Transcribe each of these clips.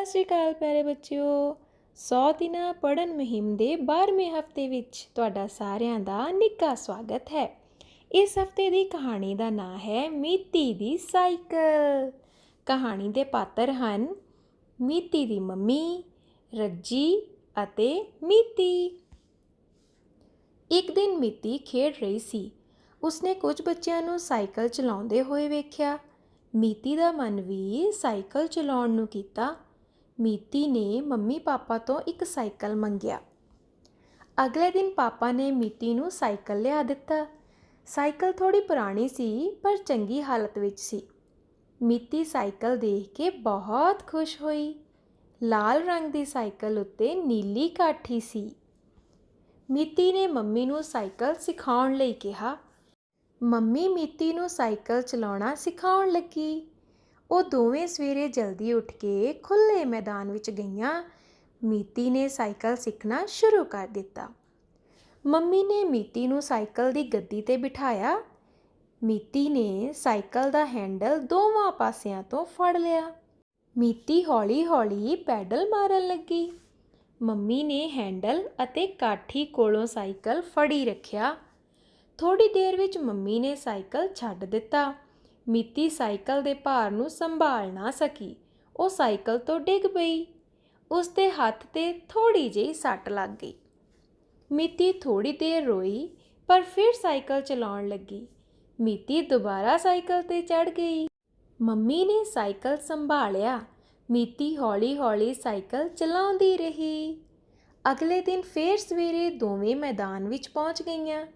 ਸਤਿ ਸ਼੍ਰੀ ਅਕਾਲ ਪਿਆਰੇ ਬੱਚਿਓ। 100 ਦਿਨਾਂ ਪੜ੍ਹਨ ਮੁਹਿੰਮ ਦੇ 12ਵੇਂ ਹਫ਼ਤੇ ਵਿੱਚ ਤੁਹਾਡਾ ਸਾਰਿਆਂ ਦਾ ਨਿੱਘਾ ਸਵਾਗਤ ਹੈ। ਇਸ ਹਫ਼ਤੇ ਦੀ ਕਹਾਣੀ ਦਾ ਨਾਂ ਹੈ ਮੀਤੀ ਦੀ ਸਾਈਕਲ। ਕਹਾਣੀ ਦੇ ਪਾਤਰ ਹਨ ਮੀਤੀ ਦੀ ਮੰਮੀ, ਰੱਜੀ ਅਤੇ ਮੀਤੀ। ਇੱਕ ਦਿਨ ਮੀਤੀ ਖੇਡ ਰਹੀ ਸੀ। ਉਸਨੇ ਕੁਝ ਬੱਚਿਆਂ ਨੂੰ ਸਾਈਕਲ ਚਲਾਉਂਦੇ ਹੋਏ ਵੇਖਿਆ। ਮੀਤੀ ਦਾ ਮਨ ਵੀ ਸਾਈਕਲ ਚਲਾਉਣ ਨੂੰ ਕੀਤਾ। ਮੀਤੀ ਨੇ ਮੰਮੀ ਪਾਪਾ ਤੋਂ ਇੱਕ ਸਾਈਕਲ ਮੰਗਿਆ। ਅਗਲੇ ਦਿਨ ਪਾਪਾ ਨੇ ਮੀਤੀ ਨੂੰ ਸਾਈਕਲ ਲਿਆ ਦਿੱਤਾ। ਸਾਈਕਲ ਥੋੜੀ ਪੁਰਾਣੀ ਸੀ ਪਰ ਚੰਗੀ ਹਾਲਤ ਵਿੱਚ ਸੀ। ਮੀਤੀ ਸਾਈਕਲ ਦੇਖ ਕੇ ਬਹੁਤ ਖੁਸ਼ ਹੋਈ। ਲਾਲ ਰੰਗ ਦੀ ਸਾਈਕਲ ਉੱਤੇ ਨੀਲੀ ਕਾਠੀ ਸੀ। ਮੀਤੀ ਨੇ ਮੰਮੀ ਨੂੰ ਸਾਈਕਲ ਸਿਖਾਉਣ ਲਈ ਕਿਹਾ। ਮੰਮੀ ਮੀਤੀ ਨੂੰ ਸਾਈਕਲ ਚਲਾਉਣਾ ਸਿਖਾਉਣ ਲੱਗੀ। ਉਹ ਦੋਵੇਂ ਸਵੇਰੇ ਜਲਦੀ ਉੱਠ ਕੇ ਖੁੱਲ੍ਹੇ ਮੈਦਾਨ ਵਿੱਚ ਗਈਆਂ। ਮੀਤੀ ਨੇ ਸਾਈਕਲ ਸਿੱਖਣਾ ਸ਼ੁਰੂ ਕਰ ਦਿੱਤਾ। ਮੰਮੀ ਨੇ ਮੀਤੀ ਨੂੰ ਸਾਈਕਲ ਦੀ ਗੱਦੀ 'ਤੇ ਬਿਠਾਇਆ। ਮੀਤੀ ਨੇ ਸਾਈਕਲ ਦਾ ਹੈਂਡਲ ਦੋਵਾਂ ਪਾਸਿਆਂ ਤੋਂ ਫੜ ਲਿਆ। ਮੀਤੀ ਹੌਲੀ-ਹੌਲੀ ਪੈਡਲ ਮਾਰਨ ਲੱਗੀ। ਮੰਮੀ ਨੇ ਹੈਂਡਲ ਅਤੇ ਕਾਠੀ ਕੋਲੋਂ ਸਾਈਕਲ ਫੜੀ ਰੱਖਿਆ। ਥੋੜ੍ਹੀ ਦੇਰ ਵਿੱਚ ਮੰਮੀ ਨੇ ਸਾਈਕਲ ਛੱਡ ਦਿੱਤਾ। ਮੀਤੀ ਸਾਈਕਲ ਦੇ ਭਾਰ ਨੂੰ ਸੰਭਾਲ ਨਾ ਸਕੀ। ਉਹ ਸਾਈਕਲ ਤੋਂ ਡਿੱਗ ਪਈ। ਉਸ ਦੇ ਹੱਥ 'ਤੇ ਥੋੜ੍ਹੀ ਜਿਹੀ ਸੱਟ ਲੱਗ ਗਈ। ਮੀਤੀ ਥੋੜ੍ਹੀ ਦੇਰ ਰੋਈ ਪਰ ਫਿਰ ਸਾਈਕਲ ਚਲਾਉਣ ਲੱਗੀ। ਮੀਤੀ ਦੁਬਾਰਾ ਸਾਈਕਲ 'ਤੇ ਚੜ੍ਹ ਗਈ। ਮੰਮੀ ਨੇ ਸਾਈਕਲ ਸੰਭਾਲਿਆ। ਮੀਤੀ ਹੌਲੀ-ਹੌਲੀ ਸਾਈਕਲ ਚਲਾਉਂਦੀ ਰਹੀ। ਅਗਲੇ ਦਿਨ ਫਿਰ ਸਵੇਰੇ ਦੋਵੇਂ ਮੈਦਾਨ ਵਿੱਚ ਪਹੁੰਚ ਗਈਆਂ।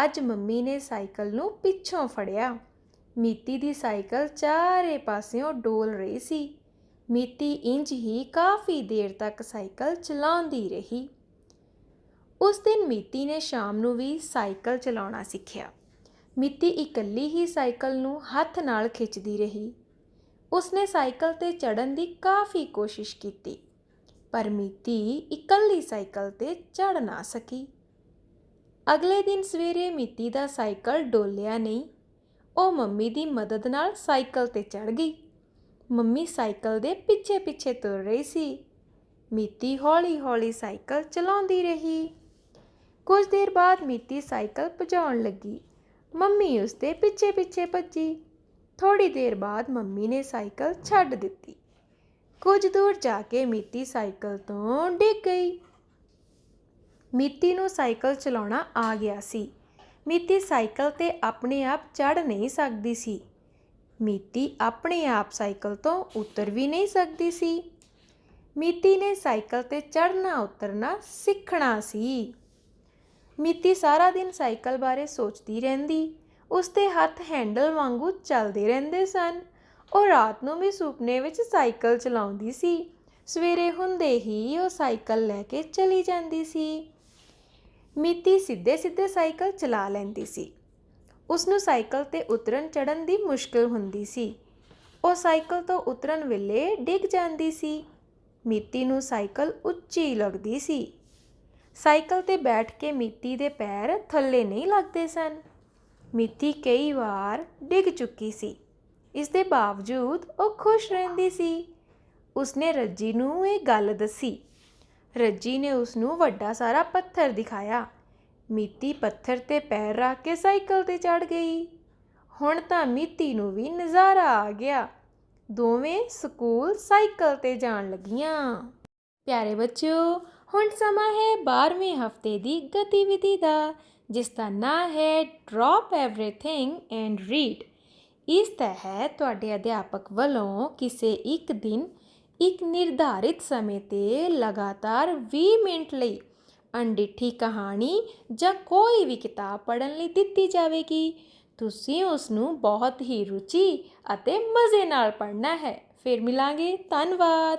ਅੱਜ ਮੰਮੀ ਨੇ ਸਾਈਕਲ ਨੂੰ ਪਿੱਛੋਂ ਫੜਿਆ। ਮੀਤੀ ਦੀ ਸਾਈਕਲ ਚਾਰੇ ਪਾਸਿਓਂ ਡੋਲ ਰਹੀ ਸੀ। ਮੀਤੀ ਇੰਝ ਹੀ ਕਾਫੀ ਦੇਰ ਤੱਕ ਸਾਈਕਲ ਚਲਾਉਂਦੀ ਰਹੀ। ਉਸ ਦਿਨ ਮੀਤੀ ਨੇ ਸ਼ਾਮ ਨੂੰ ਵੀ ਸਾਈਕਲ ਚਲਾਉਣਾ ਸਿੱਖਿਆ। ਮੀਤੀ ਇਕੱਲੀ ਹੀ ਸਾਈਕਲ ਨੂੰ ਹੱਥ ਨਾਲ ਖਿੱਚਦੀ ਰਹੀ। ਉਸਨੇ ਸਾਈਕਲ 'ਤੇ ਚੜ੍ਹਨ ਦੀ ਕਾਫੀ ਕੋਸ਼ਿਸ਼ ਕੀਤੀ ਪਰ ਮੀਤੀ ਇਕੱਲੀ ਸਾਈਕਲ 'ਤੇ ਚੜ੍ਹ ਨਾ ਸਕੀ। ਅਗਲੇ ਦਿਨ ਸਵੇਰੇ ਮੀਤੀ ਦਾ ਸਾਈਕਲ ਡੋਲਿਆ ਨਹੀਂ। ਉਹ ਮੰਮੀ ਦੀ ਮਦਦ ਨਾਲ ਸਾਈਕਲ 'ਤੇ ਚੜ੍ਹ ਗਈ। ਮੰਮੀ ਸਾਈਕਲ ਦੇ ਪਿੱਛੇ-ਪਿੱਛੇ ਤੁਰ ਰਹੀ ਸੀ। ਮੀਤੀ ਹੌਲੀ-ਹੌਲੀ ਸਾਈਕਲ ਚਲਾਉਂਦੀ ਰਹੀ। ਕੁਝ ਦੇਰ ਬਾਅਦ ਮੀਤੀ ਸਾਈਕਲ ਭਜਾਉਣ ਲੱਗੀ। ਮੰਮੀ ਉਸ ਦੇ ਪਿੱਛੇ-ਪਿੱਛੇ ਭੱਜੀ। ਥੋੜ੍ਹੀ ਦੇਰ ਬਾਅਦ ਮੰਮੀ ਨੇ ਸਾਈਕਲ ਛੱਡ ਦਿੱਤੀ। ਕੁਝ ਦੂਰ ਜਾ ਕੇ ਮੀਤੀ ਸਾਈਕਲ ਤੋਂ ਡਿੱਗ ਗਈ। ਮੀਤੀ ਨੂੰ ਸਾਈਕਲ ਚਲਾਉਣਾ ਆ ਗਿਆ ਸੀ। ਮੀਤੀ ਸਾਈਕਲ 'ਤੇ ਆਪਣੇ ਆਪ ਚੜ੍ਹ ਨਹੀਂ ਸਕਦੀ ਸੀ। ਮੀਤੀ ਆਪਣੇ ਆਪ ਸਾਈਕਲ ਤੋਂ ਉਤਰ ਵੀ ਨਹੀਂ ਸਕਦੀ ਸੀ। ਮੀਤੀ ਨੇ ਸਾਈਕਲ 'ਤੇ ਚੜ੍ਹਨਾ ਉਤਰਨਾ ਸਿੱਖਣਾ ਸੀ। ਮੀਤੀ ਸਾਰਾ ਦਿਨ ਸਾਈਕਲ ਬਾਰੇ ਸੋਚਦੀ ਰਹਿੰਦੀ। ਉਸ ਦੇ ਹੱਥ ਹੈਂਡਲ ਵਾਂਗੂ ਚੱਲਦੇ ਰਹਿੰਦੇ ਸਨ। ਉਹ ਰਾਤ ਨੂੰ ਵੀ ਸੁਪਨੇ ਵਿੱਚ ਸਾਈਕਲ ਚਲਾਉਂਦੀ ਸੀ। ਸਵੇਰੇ ਹੁੰਦੇ ਹੀ ਉਹ ਸਾਈਕਲ ਲੈ ਕੇ ਚਲੀ ਜਾਂਦੀ ਸੀ। ਮੀਤੀ ਸਿੱਧੇ-ਸਿੱਧੇ ਸਾਈਕਲ ਚਲਾ ਲੈਂਦੀ ਸੀ। ਉਸਨੂੰ ਸਾਈਕਲ 'ਤੇ ਉਤਰਨ ਚੜ੍ਹਨ ਦੀ ਮੁਸ਼ਕਿਲ ਹੁੰਦੀ ਸੀ। ਉਹ ਸਾਈਕਲ ਤੋਂ ਉਤਰਨ ਵੇਲੇ ਡਿੱਗ ਜਾਂਦੀ ਸੀ। ਮੀਤੀ ਨੂੰ ਸਾਈਕਲ ਉੱਚੀ ਲੱਗਦੀ ਸੀ। ਸਾਈਕਲ 'ਤੇ ਬੈਠ ਕੇ ਮੀਤੀ ਦੇ ਪੈਰ ਥੱਲੇ ਨਹੀਂ ਲੱਗਦੇ ਸਨ। ਮੀਤੀ ਕਈ ਵਾਰ ਡਿੱਗ ਚੁੱਕੀ ਸੀ। ਇਸ ਦੇ ਬਾਵਜੂਦ ਉਹ ਖੁਸ਼ ਰਹਿੰਦੀ ਸੀ। ਉਸਨੇ ਰੱਜੀ ਨੂੰ ਇਹ ਗੱਲ ਦੱਸੀ। ਰੱਜੀ ਨੇ ਉਸਨੂੰ ਵੱਡਾ ਸਾਰਾ ਪੱਥਰ ਦਿਖਾਇਆ। ਮੀਤੀ ਪੱਥਰ 'ਤੇ ਪੈਰ ਰੱਖ ਕੇ ਸਾਈਕਲ 'ਤੇ ਚੜ੍ਹ ਗਈ। ਹੁਣ ਤਾਂ ਮੀਤੀ ਨੂੰ ਵੀ ਨਜ਼ਾਰਾ ਆ ਗਿਆ। ਦੋਵੇਂ ਸਕੂਲ ਸਾਈਕਲ 'ਤੇ ਜਾਣ ਲੱਗੀਆਂ। ਪਿਆਰੇ ਬੱਚਿਓ, ਹੁਣ ਸਮਾਂ ਹੈ 12ਵੇਂ ਹਫ਼ਤੇ ਦੀ ਗਤੀਵਿਧੀ ਦਾ, ਜਿਸ ਦਾ ਨਾਂ ਹੈ ਡਰੌਪ ਐਵਰੀਥਿੰਗ ਐਂਡ ਰੀਡ। ਇਸ ਤਹਿਤ ਤੁਹਾਡੇ ਅਧਿਆਪਕ ਵੱਲੋਂ ਕਿਸੇ ਇੱਕ ਦਿਨ ਇੱਕ ਨਿਰਧਾਰਿਤ ਸਮੇਂ 'ਤੇ ਲਗਾਤਾਰ 20 ਮਿੰਟ ਲਈ ਅਣਡਿੱਠੀ ਕਹਾਣੀ ਜਾਂ ਕੋਈ ਵੀ ਕਿਤਾਬ ਪੜ੍ਹਨ ਲਈ ਦਿੱਤੀ ਜਾਵੇਗੀ। ਤੁਸੀਂ ਉਸ ਨੂੰ ਬਹੁਤ ਹੀ ਰੁਚੀ ਅਤੇ ਮਜ਼ੇ ਨਾਲ ਪੜ੍ਹਨਾ ਹੈ। ਫਿਰ ਮਿਲਾਂਗੇ। ਧੰਨਵਾਦ।